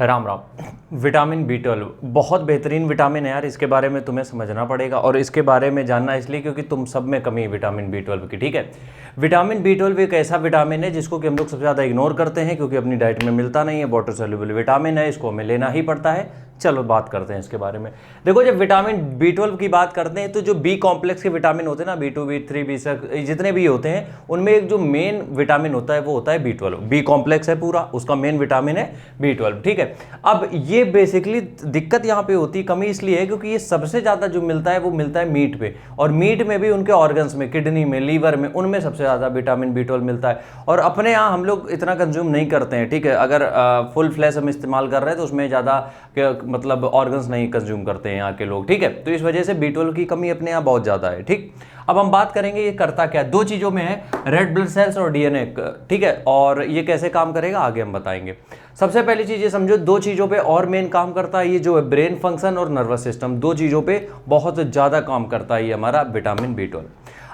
Ram Ram. Vitamin B12 बहुत बेहतरीन vitamin है यार, इसके बारे में तुम्हें समझना पड़ेगा और इसके बारे में जानना इसलिए क्योंकि तुम सब में कमी है विटामिन B12 की। ठीक है, विटामिन B12 एक ऐसा विटामिन है जिसको कि हम लोग सबसे ज़्यादा इग्नोर करते हैं क्योंकि अपनी डाइट में मिलता नहीं है। वाटर सॉल्युबल विटामिन है, इसको हमें लेना ही पड़ता है। चलो बात करते हैं इसके बारे में। देखो, जब विटामिन B12 की बात करते हैं तो जो बी कॉम्प्लेक्स के विटामिन होते हैं ना, B2 B3 B6 जितने भी होते हैं, उनमें एक जो मेन विटामिन होता है वो होता है B12। बी कॉम्प्लेक्स है पूरा, उसका मेन विटामिन है B12। ठीक है, अब ये बेसिकली दिक्कत यहाँ पे होती है, कमी इसलिए है क्योंकि ये सबसे ज़्यादा जो मिलता है वो मिलता है मीट पे, और मीट में भी उनके ऑर्गन्स में, किडनी में, लीवर में, उनमें सबसे ज़्यादा विटामिन B12 मिलता है। और अपने यहाँ हम लोग इतना कंज्यूम नहीं करते हैं। ठीक है, अगर फुल फ्लैश हम इस्तेमाल कर रहे हैं तो उसमें ज़्यादा मतलब ऑर्गन्स नहीं कंज्यूम करते हैं यहाँ के लोग। ठीक है, तो इस वजह से B12 की कमी अपने यहाँ बहुत ज़्यादा है। ठीक, अब हम बात करेंगे ये करता क्या है। दो चीज़ों में है, रेड ब्लड सेल्स और DNA। ठीक है, और ये कैसे काम करेगा आगे हम बताएंगे। सबसे पहली चीज़ ये समझो, दो चीज़ों पे और मेन काम करता है ये जो है ब्रेन फंक्शन और नर्वस सिस्टम, दो चीज़ों पे बहुत ज़्यादा काम करता है ये हमारा विटामिन B12।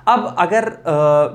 अब अगर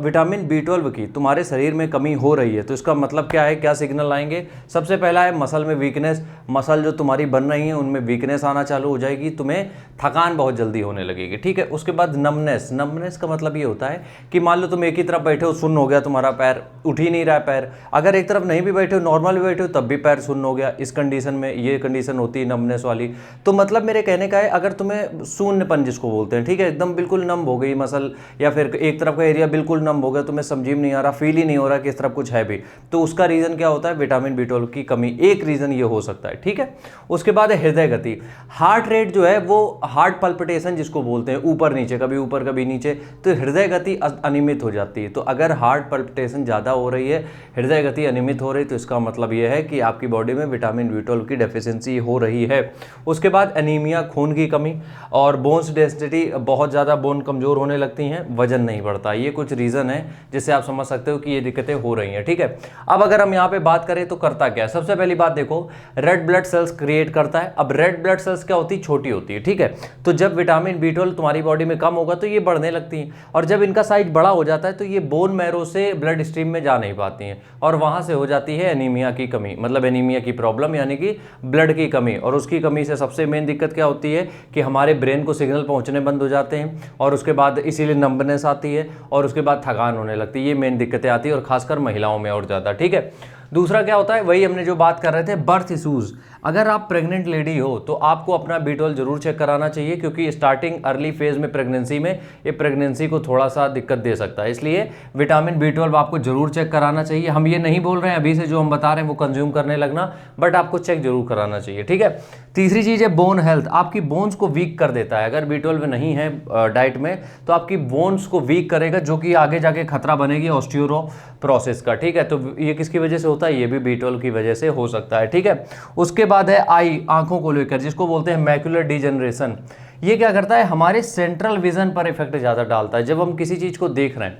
विटामिन B12 की तुम्हारे शरीर में कमी हो रही है तो इसका मतलब क्या है, क्या सिग्नल आएंगे। सबसे पहला है मसल में वीकनेस, मसल जो तुम्हारी बन रही है उनमें वीकनेस आना चालू हो जाएगी, तुम्हें थकान बहुत जल्दी होने लगेगी। ठीक है, उसके बाद नमनेस। नमनेस का मतलब ये होता है कि मान लो तुम एक ही तरफ बैठे हो, सुन्न हो गया तुम्हारा पैर, उठ ही नहीं रहा है पैर। अगर एक तरफ नहीं भी बैठे हो, नॉर्मल भी बैठे हो, तब भी पैर सुन्न हो गया। इस कंडीशन में ये कंडीशन होती है नमनेस वाली। तो मतलब मेरे कहने का है, अगर तुम्हें शून्यपन जिसको बोलते हैं, ठीक है, एकदम बिल्कुल नम हो गई मसल, या फिर एक तरफ का एरिया बिल्कुल नम हो गया, तुम्हें समझ में नहीं आ रहा, फील ही नहीं हो रहा कि इस तरफ कुछ है भी, तो उसका रीजन क्या होता है, विटामिन B12 की कमी। एक रीजन ये हो सकता है। ठीक है, उसके बाद है हृदय गति। हार्ट रेट जो है वो हार्ट पल्पिटेशन जिसको बोलते हैं, ऊपर नीचे, कभी ऊपर कभी नीचे, तो हृदय गति अनियमित हो जाती है। तो अगर हार्ट पल्पिटेशन ज़्यादा हो रही है, हृदय गति अनियमित हो रही है, तो इसका मतलब ये है कि आपकी बॉडी में विटामिन B12 की डेफिशिएंसी हो रही है। उसके बाद एनीमिया, खून की कमी, और बोन्स डेंसिटी, बहुत ज़्यादा बोन कमज़ोर होने लगती हैं, वजन नहीं बढ़ता। ये कुछ रीज़न है जिससे आप समझ सकते हो कि ये दिक्कतें हो रही हैं। ठीक है, अब अगर हम यहाँ पे बात करें तो करता क्या है। सबसे पहली बात देखो, रेड ब्लड सेल्स क्रिएट करता है। अब रेड ब्लड सेल्स क्या होती है, छोटी होती है। ठीक है, तो जब विटामिन B12 तुम्हारी बॉडी में कम होगा तो ये बढ़ने लगती हैं, और जब इनका साइज बड़ा हो जाता है तो ये बोन मैरो से ब्लड स्ट्रीम में जा नहीं पाती हैं, और वहाँ से हो जाती है एनीमिया की कमी, मतलब एनीमिया की प्रॉब्लम, यानी कि ब्लड की कमी। और उसकी कमी से सबसे मेन दिक्कत क्या होती है कि हमारे ब्रेन को सिग्नल पहुँचने बंद हो जाते हैं, और उसके बाद इसीलिए नंबनेस आती है, और उसके बाद थकान होने लगती है। ये मेन दिक्कतें आती है, और खासकर महिलाओं में और ज़्यादा। ठीक है, दूसरा क्या होता है, वही हमने जो बात कर रहे थे, बर्थ इशूज़। अगर आप प्रेग्नेंट लेडी हो तो आपको अपना B12 जरूर चेक कराना चाहिए, क्योंकि स्टार्टिंग अर्ली फेज में प्रेगनेंसी में ये प्रेगनेंसी को थोड़ा सा दिक्कत दे सकता है, इसलिए विटामिन B12 आपको जरूर चेक कराना चाहिए। हम ये नहीं बोल रहे हैं अभी से जो हम बता रहे हैं वो कंज्यूम करने लगना, बट आपको चेक जरूर कराना चाहिए। ठीक है, तीसरी चीज़ है बोन हेल्थ। आपकी बोन्स को वीक कर देता है, अगर B12 नहीं है डाइट में तो आपकी बोन्स को वीक करेगा, जो कि आगे जाके खतरा बनेगी ऑस्टियोरोप्रोसिस का। ठीक है, तो ये किसकी वजह से होता है, ये भी B12 की वजह से हो सकता है। ठीक है, उसके बाद है आई, आंखों को लेकर, जिसको बोलते हैं मैक्युलर डिजेनरेशन। ये क्या करता है, हमारे सेंट्रल विजन पर इफेक्ट ज़्यादा डालता है। जब हम किसी चीज़ को देख रहे हैं,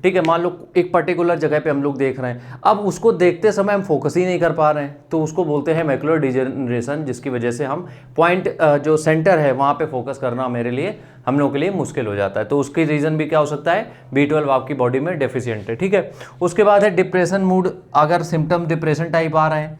ठीक है, मान लो एक पर्टिकुलर जगह पे हम लोग देख रहे हैं, अब उसको देखते समय हम फोकस ही नहीं कर पा रहे हैं, तो उसको बोलते हैं मैक्युलर डिजेनरेशन, जिसकी वजह से हम पॉइंट जो सेंटर है वहाँ पे फोकस करना मेरे लिए, हम लोगों के लिए मुश्किल हो जाता है। तो उसकी रीज़न भी क्या हो सकता है, B12 आपकी बॉडी में डेफिशिएंट है। ठीक है, उसके बाद है डिप्रेशन मूड। अगर सिम्टम डिप्रेशन टाइप आ रहे हैं,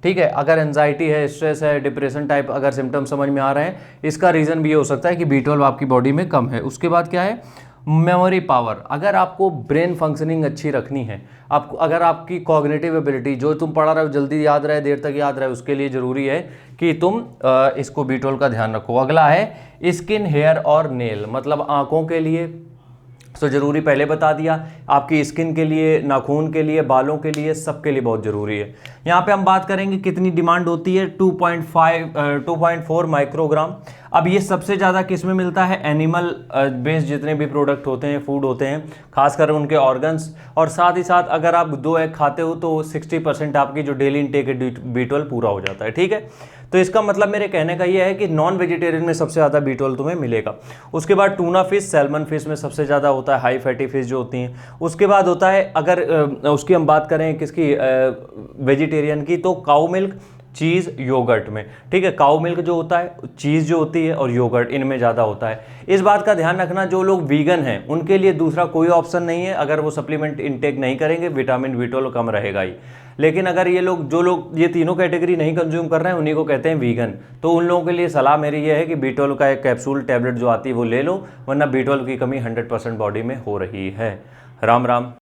ठीक है, अगर एंजाइटी है, स्ट्रेस है, डिप्रेशन टाइप अगर सिम्टम समझ में आ रहे हैं, इसका रीज़न भी ये हो सकता है कि B12 आपकी बॉडी में कम है। उसके बाद क्या है, मेमोरी पावर। अगर आपको ब्रेन फंक्शनिंग अच्छी रखनी है, आपको अगर आपकी कॉग्निटिव एबिलिटी, जो तुम पढ़ा रहे हो जल्दी याद रहे, देर तक याद रहे, उसके लिए ज़रूरी है कि तुम इसको B12 का ध्यान रखो। अगला है स्किन, हेयर और नेल, मतलब आँखों के लिए तो ज़रूरी, पहले बता दिया, आपकी स्किन के लिए, नाखून के लिए, बालों के लिए, सबके लिए बहुत ज़रूरी है। यहाँ पे हम बात करेंगे कितनी डिमांड होती है, 2.4 माइक्रोग्राम। अब ये सबसे ज़्यादा किस में मिलता है, एनिमल बेस्ड जितने भी प्रोडक्ट होते हैं, फूड होते हैं, खासकर उनके ऑर्गन्स, और साथ ही साथ अगर आप 2 एग खाते हो तो 60% आपकी जो डेली इंटेक है B12 पूरा हो जाता है। ठीक है, तो इसका मतलब मेरे कहने का ये है कि नॉन वेजिटेरियन में सबसे ज़्यादा B12 तुम्हें मिलेगा। उसके बाद टूना फिश, सैल्मन फिश में सबसे ज़्यादा होता है, हाई फैटी फिश जो होती हैं। उसके बाद होता है, अगर उसकी हम बात करें किसकी, वेजिटेरियन की, तो काऊ मिल्क, चीज़ योगर्ट में, ठीक है। काऊ मिल्क जो होता है, चीज़ जो होती है और योगर्ट, इनमें ज़्यादा होता है। इस बात का ध्यान रखना, जो लोग वीगन हैं उनके लिए दूसरा कोई ऑप्शन नहीं है। अगर वो सप्लीमेंट इनटेक नहीं करेंगे, विटामिन B12 कम रहेगा ही। लेकिन अगर ये लोग, जो लोग ये तीनों कैटेगरी नहीं कंज्यूम कर रहे हैं, उन्हीं को कहते हैं वीगन। तो उन लोगों के लिए सलाह मेरी ये है कि B12 का एक कैप्सूल टैबलेट जो आती है वो ले लो, वरना B12 की कमी 100% बॉडी में हो रही है। राम राम।